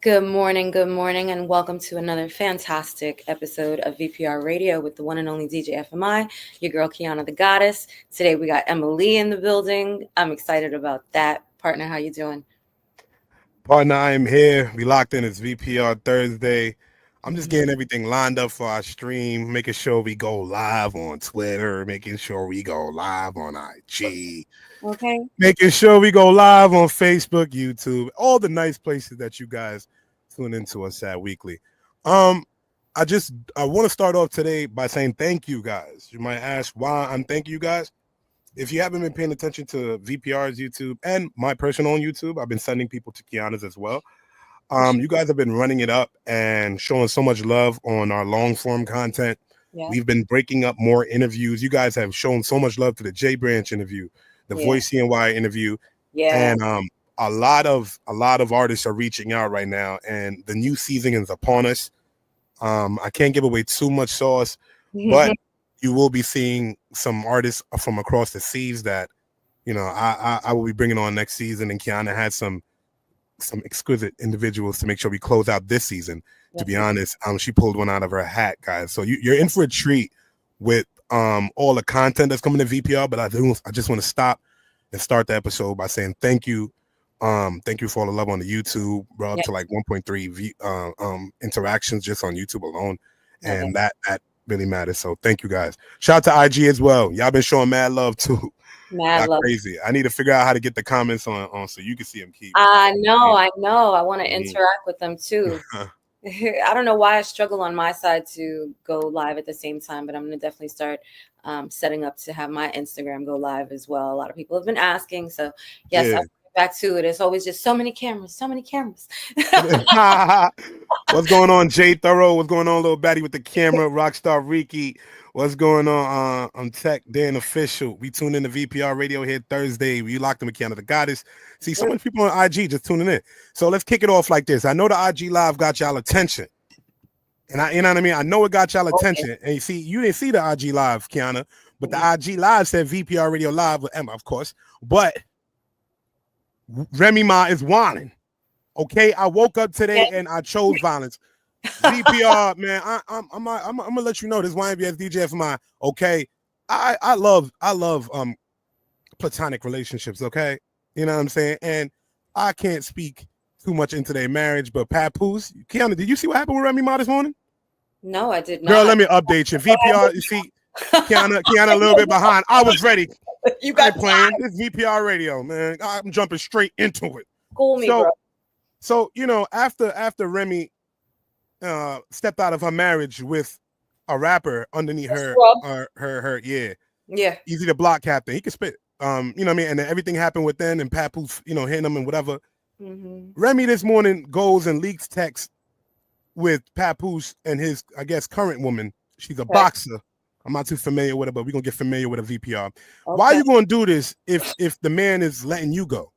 good morning, and welcome to another fantastic episode of VPR Radio with the one and only DJ FMI, your girl Kiana the Goddess. Today we got Emily in the building. I'm excited about that. Partner, how you doing? Partner, I am here. We locked in. It's VPR Thursday. I'm just Mhm. getting everything lined up for our stream, making sure we go live on Twitter, making sure we go live on IG, Okay. making sure we go live on Facebook, YouTube, all the nice places that you guys tune into us at weekly. Um, I want to start off today by saying thank you guys. You might ask why I'm thanking you guys. If you haven't been paying attention to VPR's YouTube and my personal on YouTube, I've been sending people to Kiana's as well. For sure. You guys have been running it up and showing so much love on our long form content. Yeah. We've been breaking up more interviews. You guys have shown so much love to the J Branch interview, the Yeah. Voice CNY interview, Yeah. and a lot of artists are reaching out right now, and the new season is upon us. I can't give away too much sauce, but you will be seeing some artists from across the seas that I will be bringing on next season, and Kiana had some exquisite individuals to make sure we close out this season. To be honest, she pulled one out of her hat, guys. So you're in for a treat with all the content that's coming to VPR. But I just want to stop and start the episode by saying thank you. Thank you for all the love on the YouTube. We're up to like 1.3 interactions just on YouTube alone, and that really matters. So thank you guys. Shout out to IG as well. Y'all been showing mad love too. Mad Y'all love. crazy. I need to figure out how to get the comments on so you can see them keep. I know. I want to interact with them too. Mhm. I don't know why I struggle on my side to go live at the same time, but I'm going to definitely start setting up to have my Instagram go live as well. A lot of people have been asking. So, yes, Yeah. I'll get back to it. It's always just so many cameras, so many cameras. What's going on, Jay Thorough? What's going on, little baddie with the camera? Rockstar Ricky. What's going on? I'm Tech Dan Official. We tune in to VPR Radio here Thursday. We locked in Kiana the Goddess. See, so many people on IG just tuning in. So let's kick it off like this. I know the IG Live got y'all attention. And you know what I mean? I know it got y'all attention. And you didn't see the IG Live, Kiana, but the IG Live said VPR Radio Live with Emma, of course. But Remy Ma is whining. Okay, I woke up today and I chose violence. VPR, man, I'm gonna let you know this YNBS DJ for mine. Okay, I love platonic relationships. Okay, you know what I'm saying, and I can't speak too much into their marriage, but Papoose, Kiana, did you see what happened with Remy Ma this morning? No, I did not. Girl, let me update you. VPR, you see, Kiana a little bit behind. I was ready. You got playing this VPR radio, man. I'm jumping straight into it. School me, bro. So after Remy stepped out of her marriage with a rapper underneath her Easy the Block captain. He could spit. You know what I mean? And then everything happened with them and Papoose, hitting them and whatever. Remy this morning goes and leaks text with Papoose and his, I guess, current woman. She's a boxer. I'm not too familiar with her, but we're gonna get familiar with a VPR. Okay. Why are you gonna do this if the man is letting you go?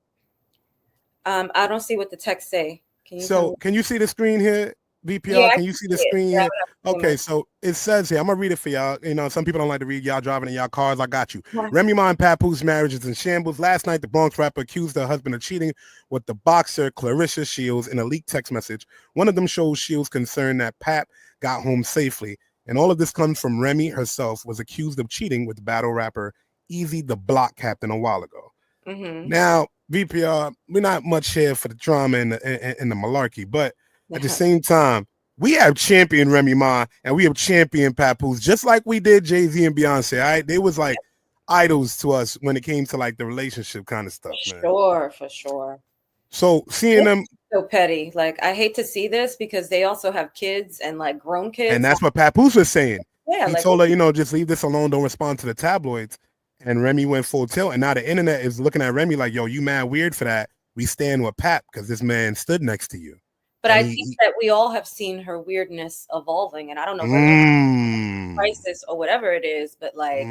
I don't see what the text say. Can you see the screen here? VPR, yeah, can you see the screen here? Okay, so it says here, I'm gonna read it for y'all. You know, some people don't like to read. Y'all driving in y'all cars. I got you. Remy Ma and Papoose marriage is in shambles. Last night, the Bronx rapper accused her husband of cheating with the boxer Clarissa Shields in a leaked text message. One of them shows Shields concerned that Pap got home safely. And all of this comes from Remy herself, was accused of cheating with the battle rapper Easy the Block captain a while ago. Now, VPR, we're not much here for the drama and the malarkey, but at the same time, we have championed Remy Ma and we have championed Papoose, just like we did Jay-Z and Beyonce. All right? They was like idols to us when it came to like the relationship kind of stuff, man. For sure. So seeing them so petty. Like, I hate to see this because they also have kids and like grown kids. And that's what Papoose was saying. Yeah, he told her, just leave this alone, don't respond to the tabloids. And Remy went full tilt. And now the internet is looking at Remy like, yo, you mad weird for that. We stand with Pap because this man stood next to you. But I think that we all have seen her weirdness evolving. And I don't know if it's crisis or whatever it is, but like,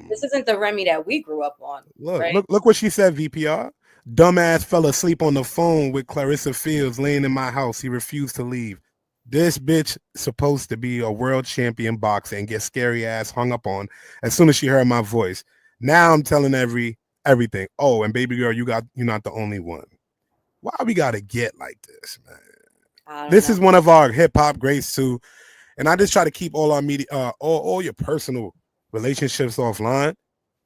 this isn't the Remy that we grew up on. Look what she said, VPR. Dumbass fell asleep on the phone with Clarissa Fields laying in my house. He refused to leave. This bitch supposed to be a world champion boxer and get scary ass hung up on as soon as she heard my voice. Now I'm telling everything. Oh, and baby girl, you're not the only one. Why we gotta get like this, man? I don't This know. is one of our hip hop greats too, and I just try to keep all our media, all your personal relationships offline.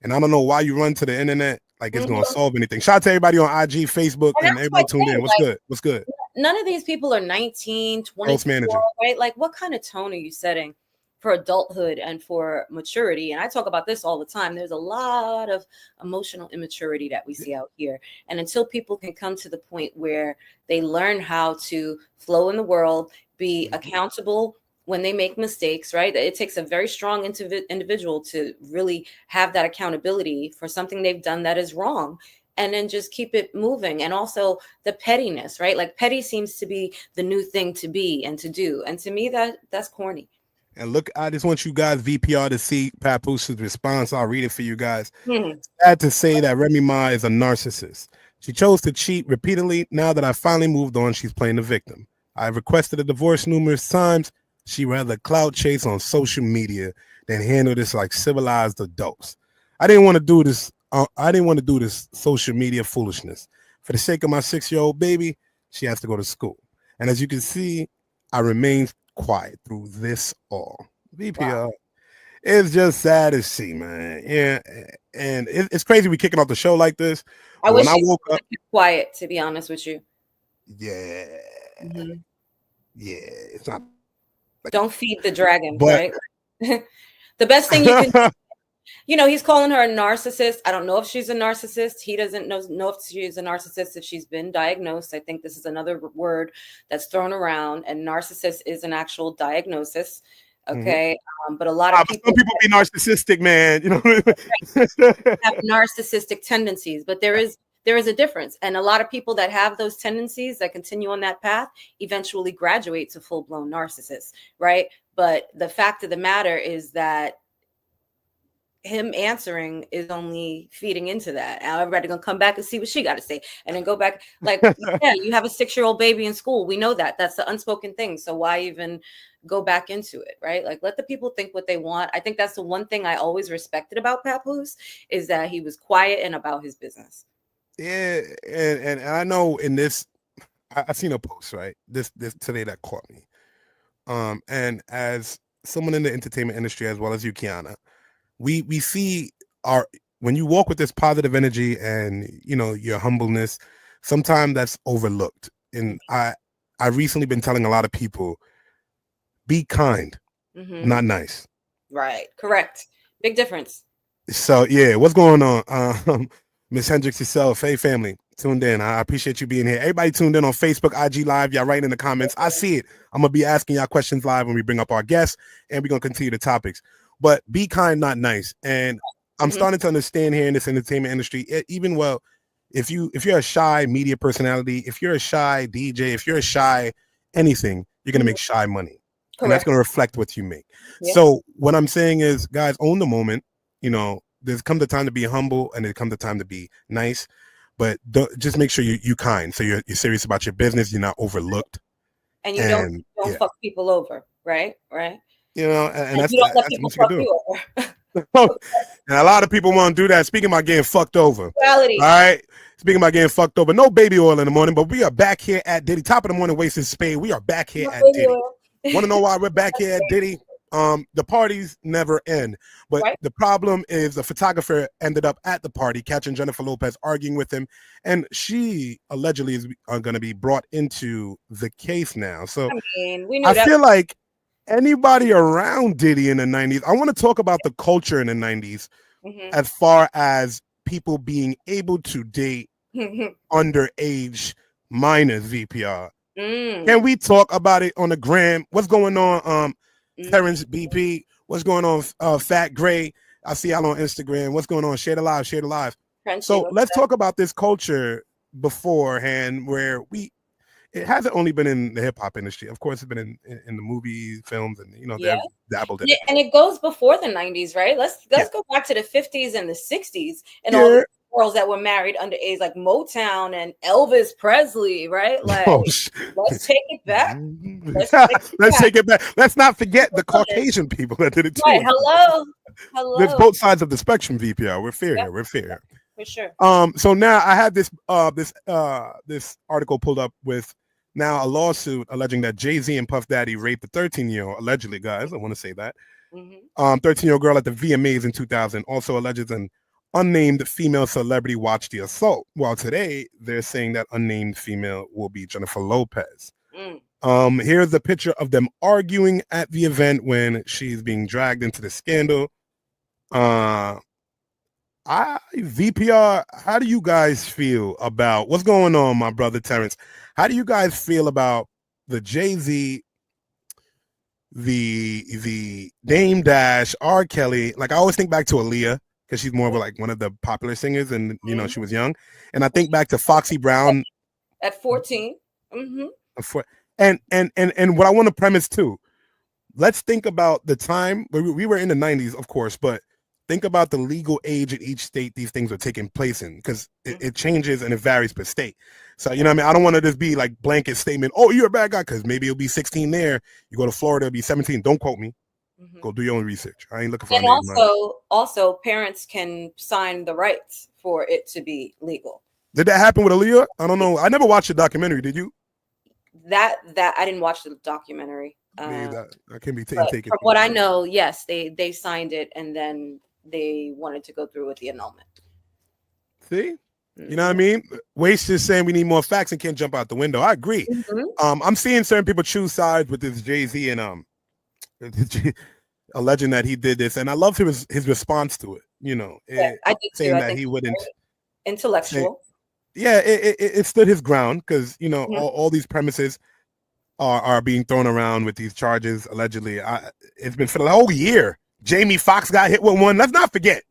And I don't know why you run to the internet like it's gonna Mhm. solve anything. Shout out to everybody on IG, Facebook, And and that's my everybody tuned thing. in. What's good? What's good? None of these people are 19, Host 24, manager. right? Like, what kind of tone are you setting for adulthood and for maturity? And I talk about this all the time. There's a lot of emotional immaturity that we see out here. And until people can come to the point where they learn how to flow in the world, be accountable when they make mistakes, right? It takes a very strong individual to really have that accountability for something they've done that is wrong, and then just keep it moving. And also the pettiness, right? Like petty seems to be the new thing to be and to do. And to me, that's corny. And look, I just want you guys, VPR, to see Papoose' response. I'll read it for you guys. Hmm. Sad to say that Remy Ma is a narcissist. She chose to cheat repeatedly. Now that I finally moved on, she's playing the victim. I've requested a divorce numerous times. She rather clout chase on social media than handle this like civilized adults. I didn't want to do this. I didn't want to do this social media foolishness. For the sake of my 6-year-old baby, she has to go to school. And as you can see, I remained quiet through this all. Wow. VPR. It's just sad to see, man. Yeah, and it's crazy we kicking off the show like this. I But when wish I you woke up, would keep quiet, to be honest with you. yeah, Hmm. yeah, it's not. Don't feed the dragon, But right? The best thing you can, he's calling her a narcissist. I don't know if she's a narcissist. He doesn't know if she's a narcissist, if she's been diagnosed. I think this is another word that's thrown around, and narcissist is an actual diagnosis. Okay. But a lot of but some people people be narcissistic, man. You know, have narcissistic tendencies, but there is a difference. And a lot of people that have those tendencies that continue on that path eventually graduate to full-blown narcissists, right? But the fact of the matter is that him answering is only feeding into that. Now everybody gonna come back and see what she got to say, and then go back. Like, yeah, you have a 6-year-old baby in school. We know that. That's the unspoken thing. So why even go back into it, right? Like, let the people think what they want. I think that's the one thing I always respected about Papoose, is that he was quiet and about his business. yeah, and I know in this, I seen a post right this today that caught me. And as someone in the entertainment industry as well as you, Kiana, we see our when you walk with this positive energy and your humbleness, sometimes that's overlooked. And I recently been telling a lot of people, be kind, Mm-hmm. not nice. Right. Correct. Big difference. So yeah, what's going on? Miss Hendricks yourself, hey family, tuned in. I appreciate you being here. Everybody tuned in on Facebook, IG Live. Y'all writing in the comments. I see it. I'm gonna be asking y'all questions live when we bring up our guests, and we're gonna continue the topics. But be kind, not nice. And I'm starting to understand here in this entertainment industry, even if you're a shy media personality, if you're a shy DJ, if you're a shy anything, you're gonna make shy money. And that's Correct. going to reflect what you make. Yeah. So what I'm saying is, guys, own the moment. There's come the time to be humble, and there come the time to be nice. But just make sure you kind. So you're serious about your business. You're not overlooked. And you don't fuck people over, right? Right. And You don't let that's people what you fuck can you over. do. And a lot of people want to do that. Speaking about getting fucked over. Reality. All right. Speaking about getting fucked over. No baby oil in the morning, but we are back here at Diddy. Top of the morning, wasting Spade. We are back here at Diddy. Want to know why we're back here at Diddy? The parties never end. But the problem is the photographer ended up at the party catching Jennifer Lopez arguing with him. And she allegedly is going to be brought into the case now. So we knew I feel like anybody around Diddy in the 90s, I want to talk about the culture in the 90s as far as people being able to date underage minors, VPR. Can we talk about it on the gram? What's going on, Terrence BP? What's going on, Fat Gray? I see y'all on Instagram. What's going on? Share the live, share the live. So let's talk about this culture beforehand, where it hasn't only been in the hip hop industry. Of course, it's been in the movies, films, and they've dabbled in it. And it goes before the 90s, right? Let's go back to the 50s and the 60s, and all the girls that were married underage, like Motown and Elvis Presley, right? Like, let's take it back. Let's take it back. Let's not forget the Caucasian people that did it too. Right. Hello. There's both sides of the spectrum, VPR. We're fair here. We're fair. For sure. So now I had this article pulled up with Now, a lawsuit alleging that Jay-Z and Puff Daddy raped a 13-year-old, allegedly, guys, I want to say that, 13-year-old girl at the VMAs in 2000, also alleges an unnamed female celebrity watched the assault. While today, they're saying that unnamed female will be Jennifer Lopez. Here's a picture of them arguing at the event when she's being dragged into the scandal. VPR, how do you guys feel about what's going on, my brother Terrence? How do you guys feel about the Jay-Z, the Dame Dash, R. Kelly? Like, I always think back to Aaliyah because she's more of like one of the popular singers, and you know she was young. And I think back to Foxy Brown at 14. And what I want to premise too. Let's think about the time we were in the 90s, of course, but think about the legal age in each state these things are taking place in, because it changes and it varies per state. So, you know what I mean? I don't want to just be like blanket statement, oh, you're a bad guy, because maybe it'll be 16 there. You go to Florida, it'll be 17. Don't quote me. Go do your own research. I ain't looking for and also parents can sign the rights for it to be legal. Did that happen with Aaliyah? I don't know. I never watched the documentary. Did you? That I didn't watch the documentary. I can be taken. From what I know, yes, they signed it, and then they wanted to go through with the annulment. See? You know what I mean? Waste is saying we need more facts and can't jump out the window. I agree. I'm seeing certain people choose sides with this Jay-Z and alleging that he did this, and I love his response to it. You know, I did saying too. that he wouldn't. Intellectual. It stood his ground, because you know all these premises are being thrown around with these charges allegedly. It's been for the whole year. Jamie Foxx got hit with one. Let's not forget.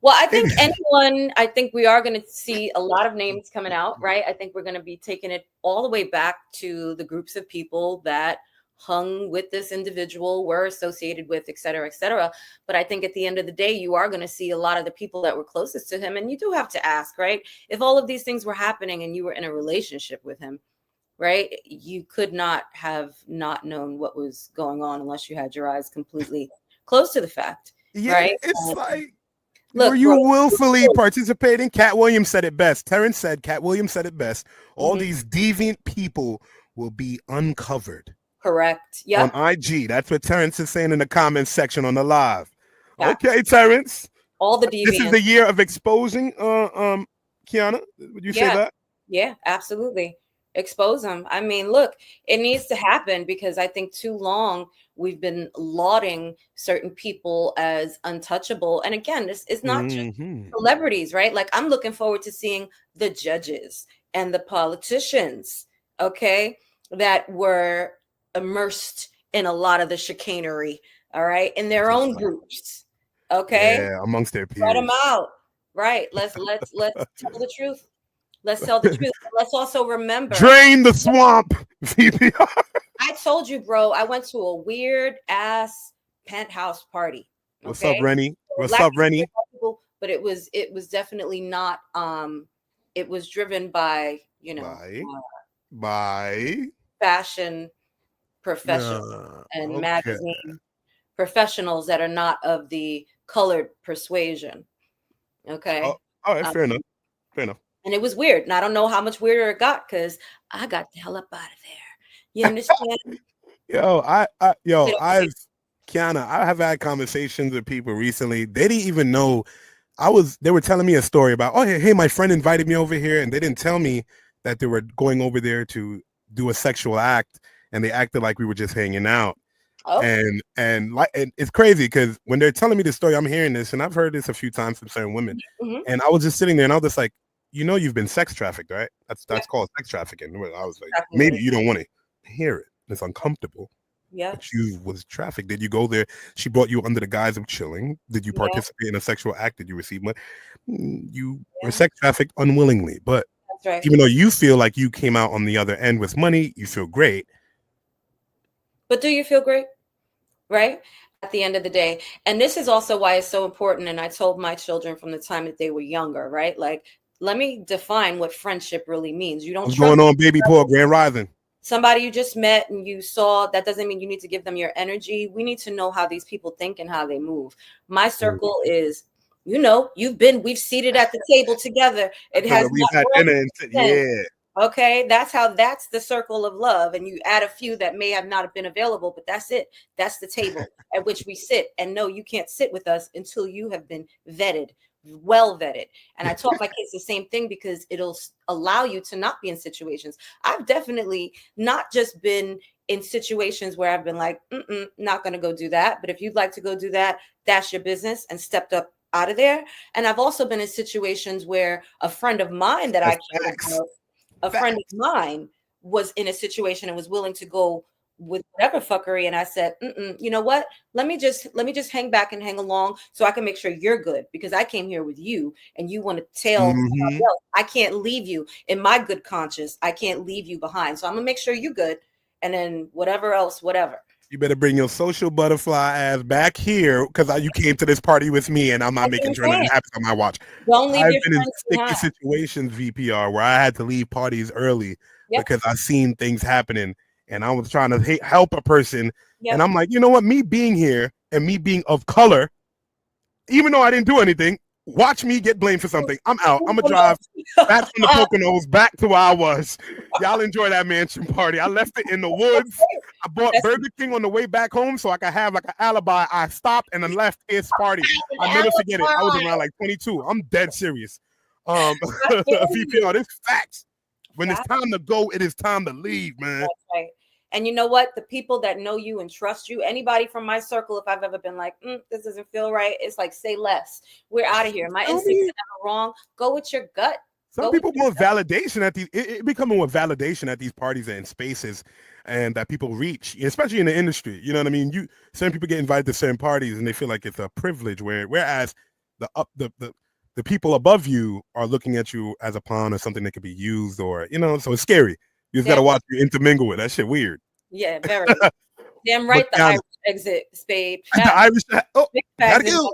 Well, I think we are going to see a lot of names coming out, right? I think we're going to be taking it all the way back to the groups of people that hung with this individual, were associated with, et cetera, et cetera. But I think at the end of the day, you are going to see a lot of the people that were closest to him. And you do have to ask, right? If all of these things were happening and you were in a relationship with him, right, you could not have not known what was going on unless you had your eyes completely closed to the fact. Yeah, right? It's like, were you willfully participating? Cat Williams said it best. Terrence said, Cat Williams said it best. All these deviant people will be uncovered. Correct. Yeah. On IG. That's what Terrence is saying in the comments section on the live. Yeah. Okay, Terrence. All the deviants. This is the year of exposing Kiana. Would you say that? Yeah, absolutely. Expose them. I mean, look, it needs to happen, because I think too long we've been lauding certain people as untouchable. And again, this is not just celebrities, right? Like, I'm looking forward to seeing the judges and the politicians, okay, that were immersed in a lot of the chicanery, all right, in their own groups, okay? Yeah, amongst their peers. Spread them out, right? Let's tell the truth. Let's tell the truth. Let's also remember. Drain the swamp, VPR. I told you, bro, I went to a weird ass penthouse party. Okay? What's up, Rennie? What's up, Rennie? But it was definitely not. It was driven by, you know, by fashion professionals and magazine professionals that are not of the colored persuasion. Okay. All right, fair enough. And it was weird. And I don't know how much weirder it got, because I got the hell up out of there. You understand? Kiana, I have had conversations with people recently. They didn't even know they were telling me a story about, oh, hey, my friend invited me over here, and they didn't tell me that they were going over there to do a sexual act, and they acted like we were just hanging out. Oh. And it's crazy, because when they're telling me the story, I'm hearing this, and I've heard this a few times from certain women. And I was just sitting there, and I was just like, you know, you've been sex trafficked, right? That's called sex trafficking. I was like, maybe you don't want to hear it. It's uncomfortable. Yeah. But you was trafficked. Did you go there? She brought you under the guise of chilling. Did you participate in a sexual act? Did you receive money? You were sex trafficked unwillingly. But even though you feel like you came out on the other end with money, you feel great. But do you feel great? Right? At the end of the day. And this is also why it's so important. And I told my children from the time that they were younger, right? Like, let me define what friendship really means. You don't. What's going on, baby Paul, Grand Rising? Somebody you just met and you saw, that doesn't mean you need to give them your energy. We need to know how these people think and how they move. My circle is, you know, we've seated at the table together. It has we've had dinner. Okay, that's the circle of love. And you add a few that may have not been available, but that's it. That's the table at which we sit. And no, you can't sit with us until you have been vetted, well vetted. And I taught my kids the same thing because it'll allow you to not be in situations. I've definitely not just been in situations where I've been like, not going to go do that. But if you'd like to go do that, that's your business, and stepped up out of there. And I've also been in situations where a friend of mine that I cared about, a friend of mine was in a situation and was willing to go with whatever fuckery, and I said, you know what? Let me just hang back and hang along so I can make sure you're good, because I came here with you and you want to tell somebody else. I can't leave you in my good conscience. I can't leave you behind. So I'm gonna make sure you're good, and then whatever else, whatever. You better bring your social butterfly ass back here, because you came to this party with me, and I'm not making sure nothing happens on my watch. Don't leave I've your been in friends sticky behind. situations, VPR, where I had to leave parties early because I seen things happening, and I was trying to help a person, and I'm like, you know what? Me being here and me being of color, even though I didn't do anything, watch me get blamed for something. I'm out. I'm gonna drive back from the Poconos back to where I was. Y'all enjoy that mansion party. I left it in the woods. I bought Burger King on the way back home so I could have like an alibi. I stopped and then left his party. I'll never forget it. I was around like 22. I'm dead serious. VPR, this facts. When it's time to go, it is time to leave, man. That's right. And you know what? The people that know you and trust you, anybody from my circle, if I've ever been like, this doesn't feel right, it's like, say less. We're out of here. My instincts are never wrong. Go with your gut. Some people want validation at these. It becoming more validation at these parties and spaces, and that people reach, especially in the industry. You know what I mean? Certain people get invited to certain parties, and they feel like it's a privilege. Whereas the people above you are looking at you as a pawn or something that could be used, or so it's scary. You just gotta watch you intermingle with that shit. Weird. Yeah, very. Damn right. The Irish exit, Spade. The Irish. Oh, gotta go.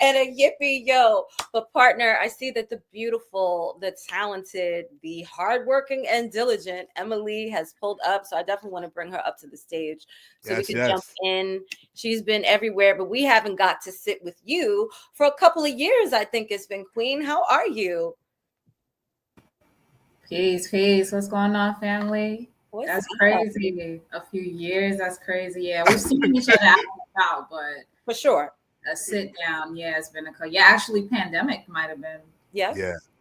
And a yippee, yo. But partner, I see that the beautiful, the talented, the hardworking and diligent Emily has pulled up. So I definitely want to bring her up to the stage so we can jump in. She's been everywhere, but we haven't got to sit with you for a couple of years. I think it's been, Queen. How are you? Peace. What's going on, family? That's crazy. A few years. That's crazy. Yeah, we've seen each other out, but for sure. A sit down. Yeah, it's been actually, pandemic might have been. Yeah.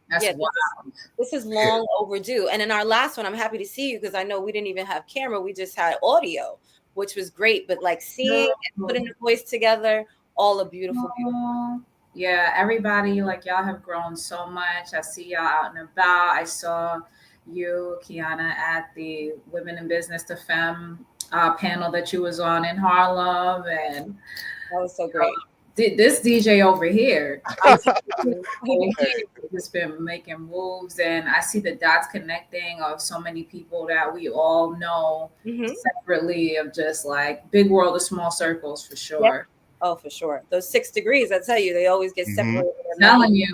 That's wild. This is long overdue. And in our last one, I'm happy to see you because I know we didn't even have camera. We just had audio, which was great. But like seeing and putting the voice together, all a beautiful. Yeah, everybody, like, y'all have grown so much. I see y'all out and about. I saw you, Kiana, at the Women in Business to Femme panel that you was on in Harlem, and that was so great. This DJ over here, just been making moves, and I see the dots connecting of so many people that we all know separately, of just like big world of small circles, for sure. Yep. Oh, for sure. Those 6 degrees, I tell you, they always get separated. Telling you.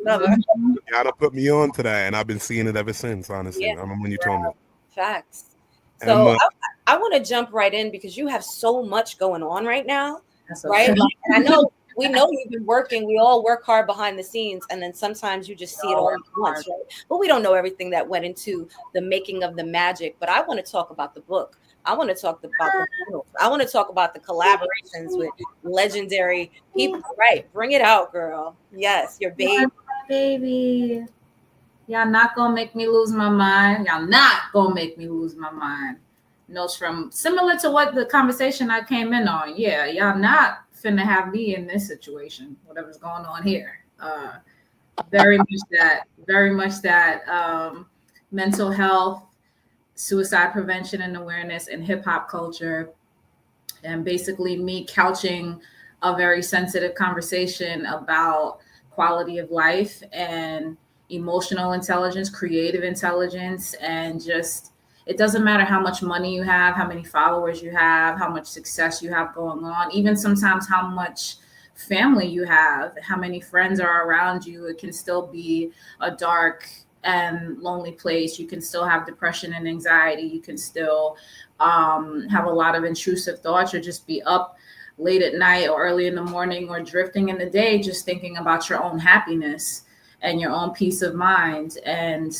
Y'all put me on to that, and I've been seeing it ever since, honestly. I remember when you told me. Facts. So I want to jump right in because you have so much going on right now, right? Like, I know we know you've been working. We all work hard behind the scenes, and then sometimes you just see it all at once, right? But we don't know everything that went into the making of the magic. But I want to talk about the book. I want to talk about I want to talk about the collaborations with legendary people. Right. Bring it out, girl. Yes, your baby. Baby. Y'all not gonna make me lose my mind. Y'all not gonna make me lose my mind. Notes from similar to what the conversation I came in on. Yeah, y'all not finna have me in this situation, whatever's going on here. Very much that mental health, suicide prevention and awareness in hip hop culture, and basically me couching a very sensitive conversation about quality of life and emotional intelligence, creative intelligence, and just, it doesn't matter how much money you have, how many followers you have, how much success you have going on, even sometimes how much family you have, how many friends are around you. It can still be a dark and lonely place. You can still have depression and anxiety. You can still have a lot of intrusive thoughts, or just be up late at night or early in the morning or drifting in the day, just thinking about your own happiness. and your own peace of mind. And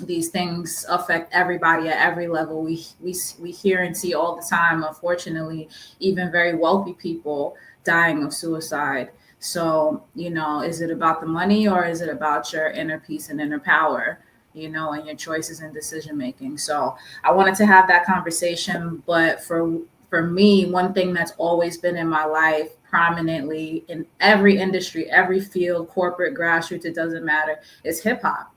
these things affect everybody at every level. We hear and see all the time, unfortunately, even very wealthy people dying of suicide. So, is it about the money, or is it about your inner peace and inner power, and your choices and decision making? So I wanted to have that conversation. But for me, one thing that's always been in my life prominently in every industry, every field, corporate, grassroots, it doesn't matter, is hip hop.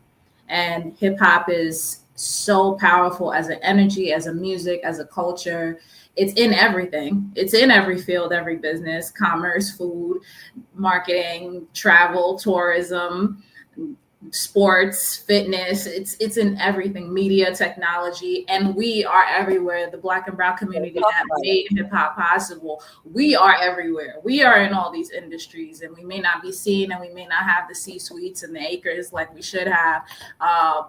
And hip hop is so powerful as an energy, as a music, as a culture. It's in everything. It's in every field, every business, commerce, food, marketing, travel, tourism, sports, fitness. It's in everything, media, technology, and we are everywhere. The Black and Brown community that made hip hop possible, we are everywhere. We are in all these industries, and we may not be seen, and we may not have the C-suites and the acres like we should have,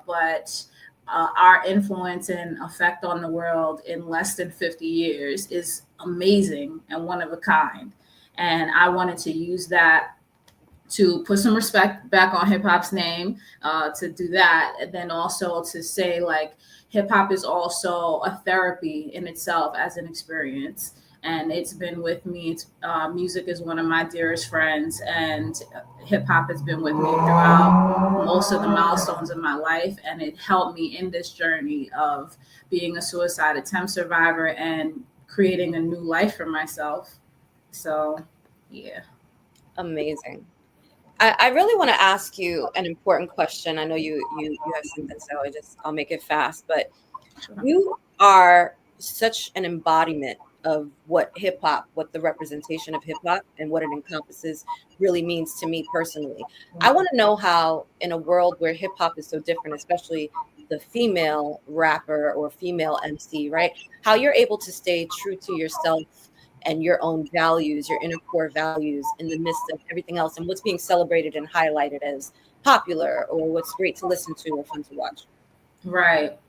but our influence and effect on the world in less than 50 years is amazing and one of a kind. And I wanted to use that to put some respect back on hip hop's name, to do that. And then also to say, like, hip hop is also a therapy in itself as an experience. And it's been with me. Music is one of my dearest friends, and hip hop has been with me throughout most of the milestones of my life. And it helped me in this journey of being a suicide attempt survivor and creating a new life for myself. So, yeah. Amazing. I really want to ask you an important question. I know you have something, so I'll make it fast. But you are such an embodiment of what hip hop, what the representation of hip hop and what it encompasses really means to me personally. I want to know how, in a world where hip hop is so different, especially the female rapper or female MC, right? How you're able to stay true to yourself and your own values, your inner core values in the midst of everything else, and what's being celebrated and highlighted as popular, or what's great to listen to or fun to watch. Right.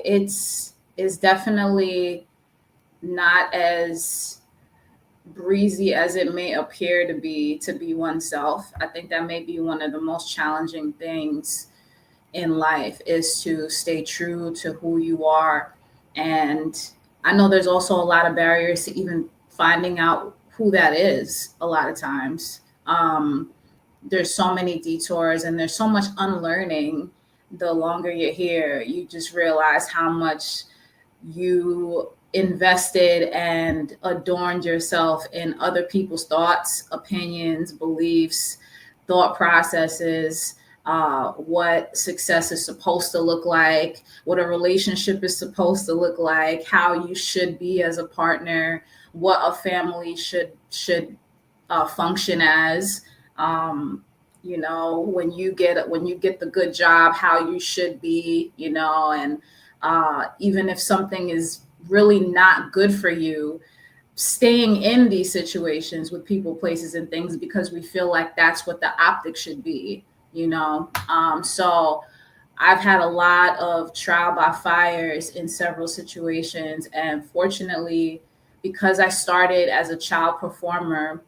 It's definitely not as breezy as it may appear to be oneself. I think that may be one of the most challenging things in life, is to stay true to who you are. And I know there's also a lot of barriers to even finding out who that is a lot of times. There's so many detours, and there's so much unlearning. The longer you're here, you just realize how much you invested and adorned yourself in other people's thoughts, opinions, beliefs, thought processes, what success is supposed to look like, what a relationship is supposed to look like, how you should be as a partner, what a family should function as. When you get the good job, how you should be, and even if something is really not good for you, staying in these situations with people, places, and things because we feel like that's what the optics should be. So I've had a lot of trial by fires in several situations. And fortunately, because I started as a child performer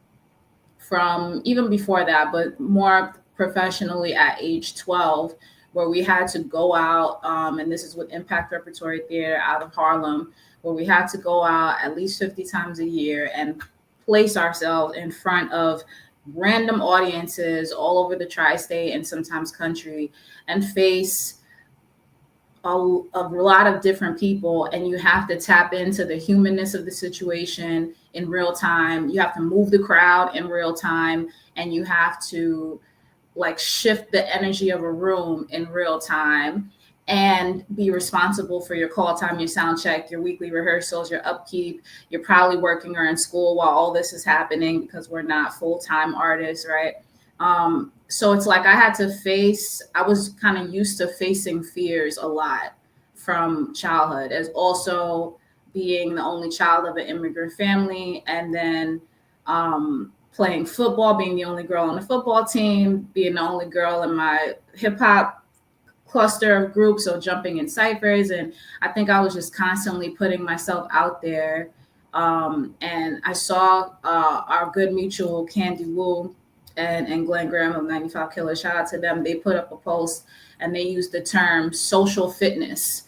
from even before that, but more professionally at age 12, where we had to go out, and this is with Impact Repertory Theater out of Harlem, where we had to go out at least 50 times a year and place ourselves in front of random audiences all over the tri-state and sometimes country, and face a lot of different people. And you have to tap into the humanness of the situation in real time. You have to move the crowd in real time, and you have to shift the energy of a room in real time, and be responsible for your call time, your sound check, your weekly rehearsals, your upkeep. You're probably working or in school while all this is happening, because we're not full-time artists, right? So it's like I was kind of used to facing fears a lot from childhood, as also being the only child of an immigrant family, and then playing football, being the only girl on the football team, being the only girl in my hip hop cluster of groups, so jumping in ciphers. And I think I was just constantly putting myself out there. And I saw our good mutual Candy Wu and Glenn Graham of 95 Killer, shout out to them. They put up a post and they used the term social fitness.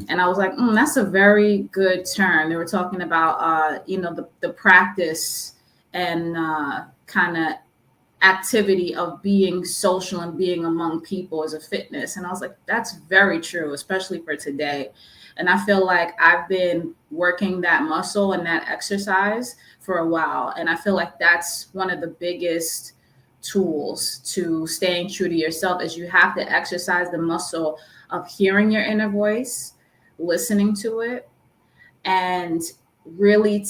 And I was like, that's a very good term. They were talking about, the practice and kind of activity of being social and being among people as a fitness. And I was like, that's very true, especially for today. And I feel like I've been working that muscle and that exercise for a while. And I feel like that's one of the biggest tools to staying true to yourself is you have to exercise the muscle of hearing your inner voice, listening to it, and really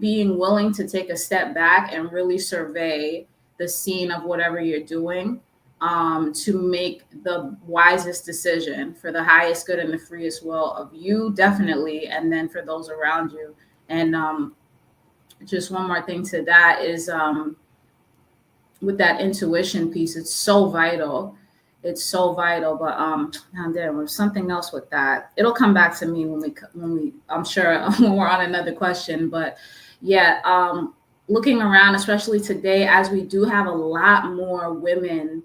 being willing to take a step back and really survey the scene of whatever you're doing, to make the wisest decision for the highest good and the freest will of you, definitely, and then for those around you. And just one more thing to that is with that intuition piece, it's so vital. It's so vital. But there was something else with that. It'll come back to me when we I'm sure when we're on another question. But yeah, looking around, especially today, as we do have a lot more women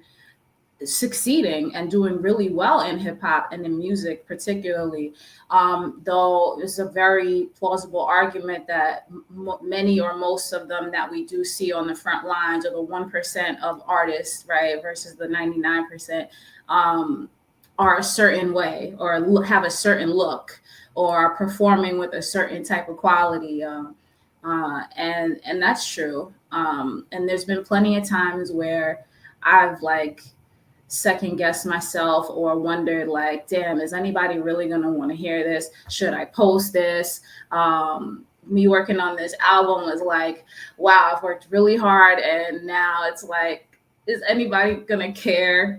succeeding and doing really well in hip hop and in music, particularly, though it's a very plausible argument that many or most of them that we do see on the front lines, or the 1% of artists, right, versus the 99%, are a certain way or have a certain look or are performing with a certain type of quality. And that's true. And there's been plenty of times where I've second guessed myself or wondered damn, is anybody really going to want to hear this? Should I post this? Me working on this album was wow, I've worked really hard. And now it's is anybody going to care?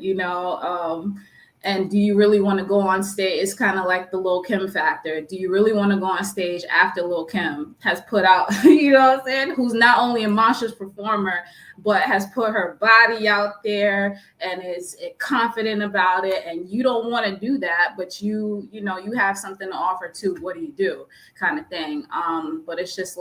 And do you really want to go on stage? It's kind of like the Lil' Kim factor. Do you really want to go on stage after Lil' Kim has put out, you know what I'm saying? Who's not only a monstrous performer, but has put her body out there and is confident about it. And you don't want to do that, but you have something to offer too. What do you do? Kind of thing. But it's just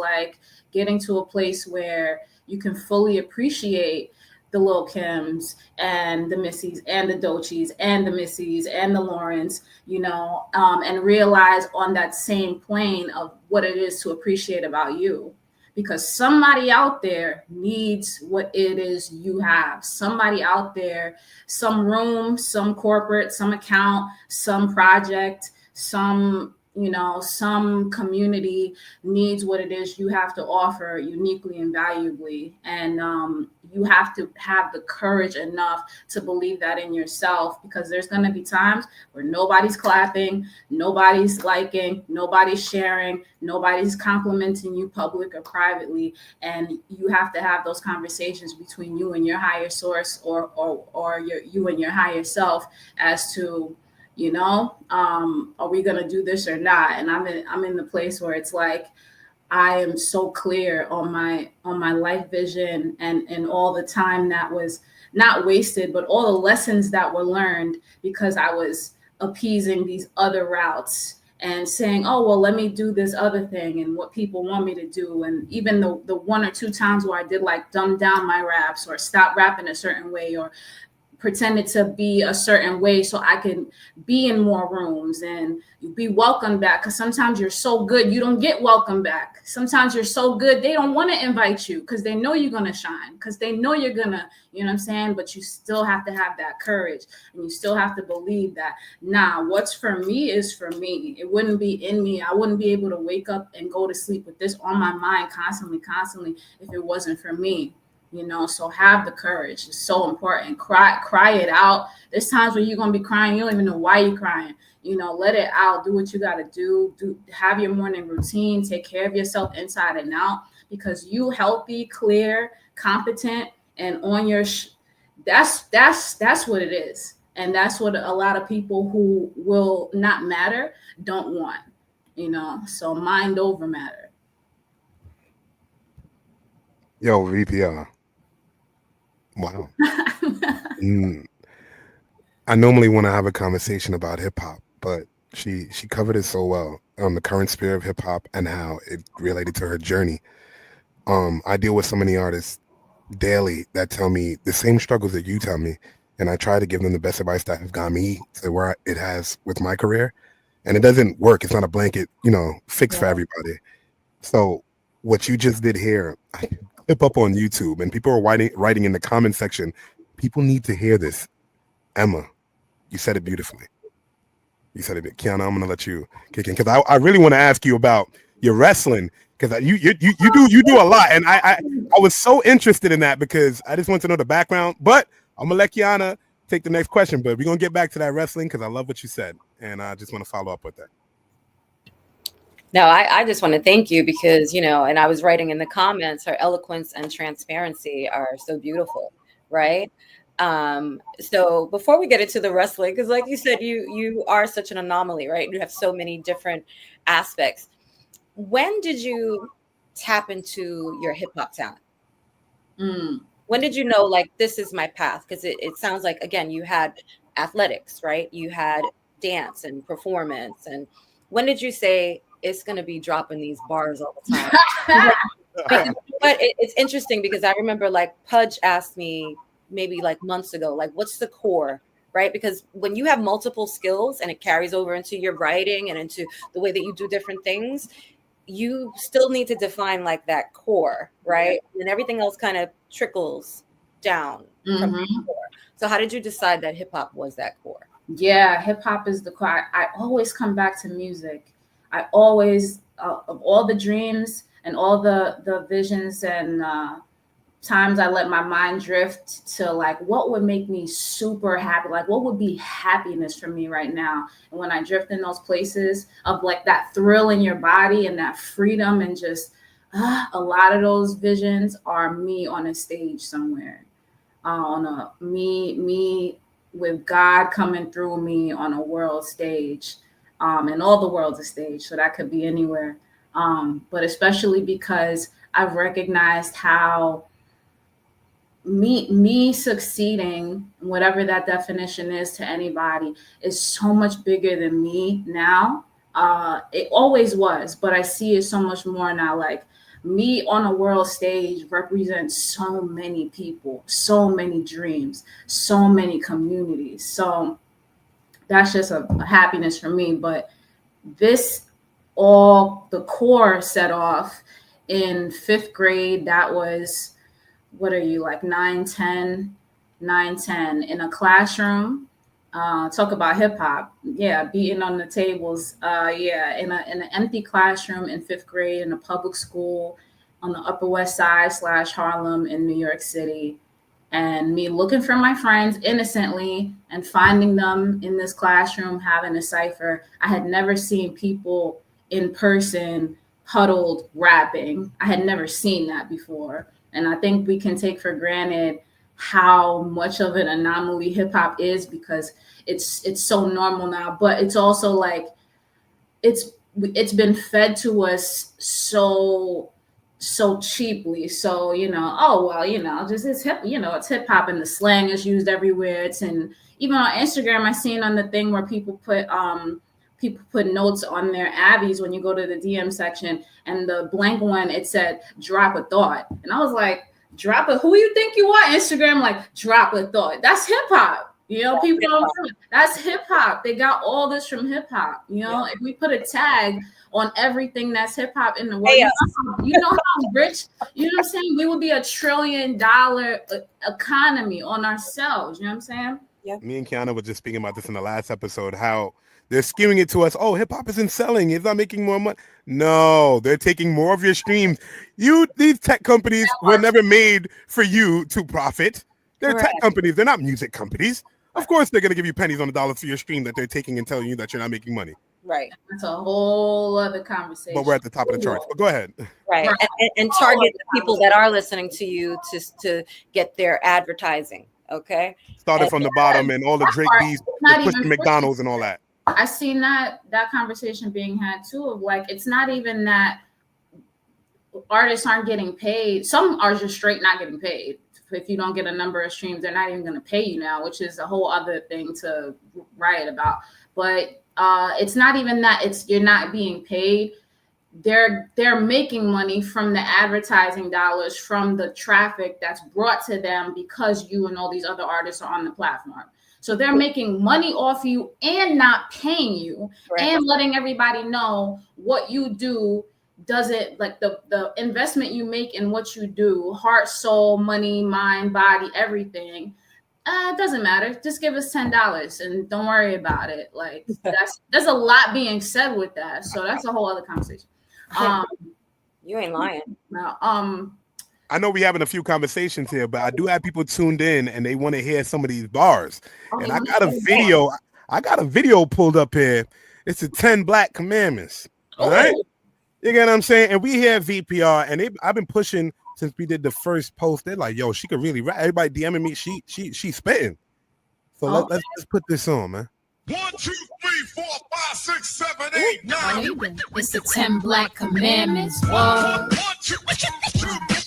getting to a place where you can fully appreciate the Lil' Kims and the Missies and the Doechis and the Missies and the Laurens, and realize on that same plane of what it is to appreciate about you. Because somebody out there needs what it is you have. Somebody out there, some room, some corporate, some account, some project, some community needs what it is you have to offer uniquely and valuably. And you have to have the courage enough to believe that in yourself, because there's going to be times where nobody's clapping, nobody's liking, nobody's sharing, nobody's complimenting you public or privately. And you have to have those conversations between you and your higher source or you and your higher self as to, are we going to do this or not? And I'm in the place where it's I am so clear on my life vision and all the time that was not wasted, but all the lessons that were learned because I was appeasing these other routes and saying, oh, well, let me do this other thing and what people want me to do. And even the one or two times where I did dumb down my raps or stop rapping a certain way or pretended to be a certain way so I could be in more rooms and be welcomed back. Because sometimes you're so good, you don't get welcome back. Sometimes you're so good, they don't want to invite you because they know you're going to shine, because they know you're going to, you know what I'm saying? But you still have to have that courage, and you still have to believe that, what's for me is for me. It wouldn't be in me. I wouldn't be able to wake up and go to sleep with this on my mind constantly, if it wasn't for me. So have the courage. It's so important. Cry it out. There's times where you're going to be crying. You don't even know why you're crying. Let it out. Do what you got to do. Have your morning routine. Take care of yourself inside and out, because you healthy, clear, competent, and on your that's what it is. And that's what a lot of people who will not matter don't want, so mind over matter. Yo, VPR. Wow. I normally want to have a conversation about hip hop, but she covered it so well on the current spirit of hip hop and how it related to her journey. I deal with so many artists daily that tell me the same struggles that you tell me, and I try to give them the best advice that have got me to where it has with my career. And it doesn't work. It's not a blanket, fix for everybody. So what you just did here, I clip up on YouTube, and people are writing in the comment section. People need to hear this. Emma, you said it beautifully. You said it, Kiana. I'm gonna let you kick in because I really want to ask you about your wrestling because you do a lot, and I was so interested in that because I just want to know the background. But I'm gonna let Kiana take the next question, but we're gonna get back to that wrestling because I love what you said, and I just want to follow up with that. No, I just want to thank you because, and I was writing in the comments, her eloquence and transparency are so beautiful, right? So before we get into the wrestling, because like you said, you are such an anomaly, right? You have so many different aspects. When did you tap into your hip hop talent? When did you know, like, this is my path? Because it sounds like, again, you had athletics, right? You had dance and performance. And when did you say it's going to be dropping these bars all the time? But it's interesting because I remember like Pudge asked me maybe like months ago, like, what's the core, right? Because when you have multiple skills and it carries over into your writing and into the way that you do different things, you still need to define like that core, right? And everything else kind of trickles down from the core. So how did you decide that hip hop was that core? Yeah, hip hop is the core. I always come back to music. I always, of all the dreams and all the visions and times I let my mind drift to like, what would make me super happy? Like, what would be happiness for me right now? And when I drift in those places of like that thrill in your body and that freedom and just a lot of those visions are me on a stage somewhere, me with God coming through me on a world stage, and all the world's a stage, so that could be anywhere. But especially because I've recognized how me succeeding, whatever that definition is to anybody, is so much bigger than me now. It always was, but I see it so much more now. Like, me on a world stage represents so many people, so many dreams, so many communities. So that's just a happiness for me. But this, all the core set off in 5th grade. That was, what are you, like 9, 10 in a classroom. Talk about hip hop. Yeah, beating on the tables. In an empty classroom in 5th grade in a public school on the Upper West Side / Harlem in New York City. And me looking for my friends innocently and finding them in this classroom having a cipher. I had never seen people in person huddled rapping. I had never seen that before. And I think we can take for granted how much of an anomaly hip hop is because it's so normal now. But it's also like it's been fed to us so cheaply. So, just it's hip, it's hip hop and the slang is used everywhere. It's in, even on Instagram, I seen on the thing where people put notes on their Abbeys when you go to the DM section, and the blank one, it said drop a thought. And I was like, who you think you are? Instagram, like, drop a thought. That's hip hop. People don't know. That's hip hop. They got all this from hip hop. If we put a tag on everything that's hip hop in the world, you know how rich, you know what I'm saying? We would be $1 trillion economy on ourselves. You know what I'm saying? Yeah. Me and Kiana were just speaking about this in the last episode, how they're skewing it to us. Oh, hip hop isn't selling. It's not making more money. No, they're taking more of your streams. These tech companies were never made for you to profit. They're tech companies. They're not music companies. Of course, they're going to give you pennies on the dollar for your stream that they're taking and telling you that you're not making money. Right. That's a whole other conversation. But we're at the top of the charts. But go ahead. Right. And target the people that are listening to you to get their advertising. Okay. Started from the bottom and all the Drake beats, pushing McDonald's and all that. I seen that conversation being had too, of like, it's not even that artists aren't getting paid. Some are just straight not getting paid. If you don't get a number of streams, they're not even going to pay you now, which is a whole other thing to write about. But it's not even that you're not being paid. they're making money from the advertising dollars, from the traffic that's brought to them because you and all these other artists are on the platform. So they're making money off you and not paying you, and letting everybody know what you do doesn't, like, the investment you make in what you do, heart, soul, money, mind, body, everything, it doesn't matter. Just give us $10 and don't worry about it. Like, there's a lot being said with that. So that's a whole other conversation. You ain't lying. Now, I know we're having a few conversations here, but I do have people tuned in and they want to hear some of these bars. And I got a video pulled up here. It's the 10 Black Commandments. All right. You get what I'm saying? And we here at VPR, and I've been pushing since we did the first post. They're like, yo, she could really rap. Everybody DMing me, she spitting. So let's just put this on, man. 1, 2, 3, 4, 5, 6, 7, 8, 9. It's the 10 Black Commandments. Whoa. 1, 2, 3, 4, 5,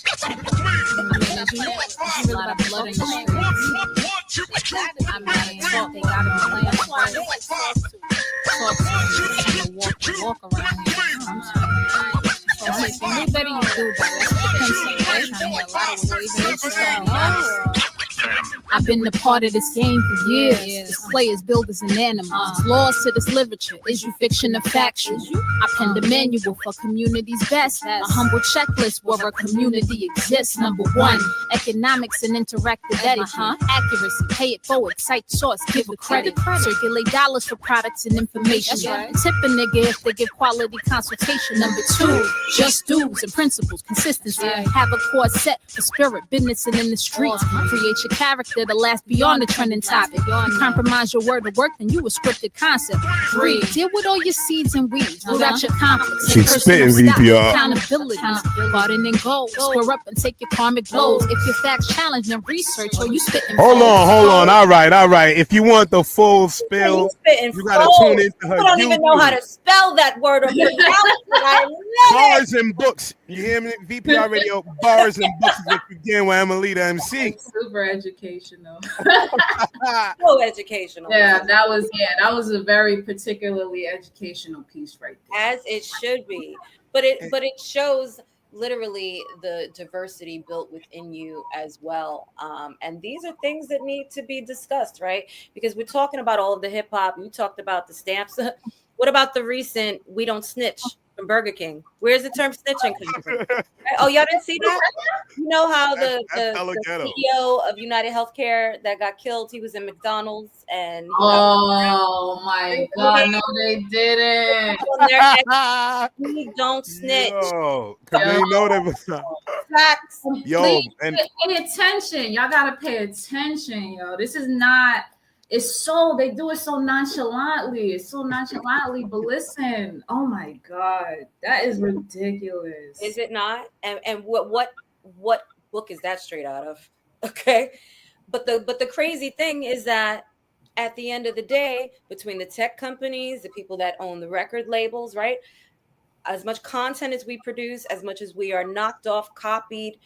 A lot of blood in the streets. I mean, they got a plan. Walk around here. You better you do that. I've been a part of this game for years. It's players, builders, and animals. It's laws to this literature. Is you fiction or factual? I penned a manual for community's best. A humble checklist where a community exists. Number 1, economics and interactive editing. Accuracy, pay it forward, cite source, give a credit. Circulate dollars for products and information. Tip a nigga if they give quality consultation. Number 2, just dues and principles, consistency. Have a core set for spirit, business, and in the streets. Create your character to last beyond the trending topic. You compromise your word of work, then you a scripted concept. 3, deal with all your seeds and weeds without your conflicts. She's spitting VPR. Accountability, garden and goals. Square up and take your karmic blows. If your facts challenge, then research or you spitting. Hold on. All right. If you want the full spill, you gotta tune into her. I don't even know how to spell that word or pronounce it. I love Bars and books. You hear me? VPR Radio. Bars and books is what you get with Emily the MC. Super educational. So educational. Yeah, that was a very particularly educational piece right there. As it should be. But it shows literally the diversity built within you as well. And these are things that need to be discussed, right? Because we're talking about all of the hip hop. You talked about the stamps. What about the recent "We Don't Snitch" from Burger King? Where's the term snitching coming from? Right? Oh, y'all didn't see that? You know how the CEO of United Healthcare that got killed, he was in McDonald's and oh my God, no, they didn't. We don't snitch. Yo, you know that was facts. Yo, please and pay attention. Y'all gotta pay attention, yo. This is not. They do it so nonchalantly. It's so nonchalantly, but listen, oh my God, that is ridiculous. Is it not? And what book is that straight out of? Okay. But the crazy thing is that at the end of the day, between the tech companies, the people that own the record labels, right? As much content as we produce, as much as we are knocked off, copied,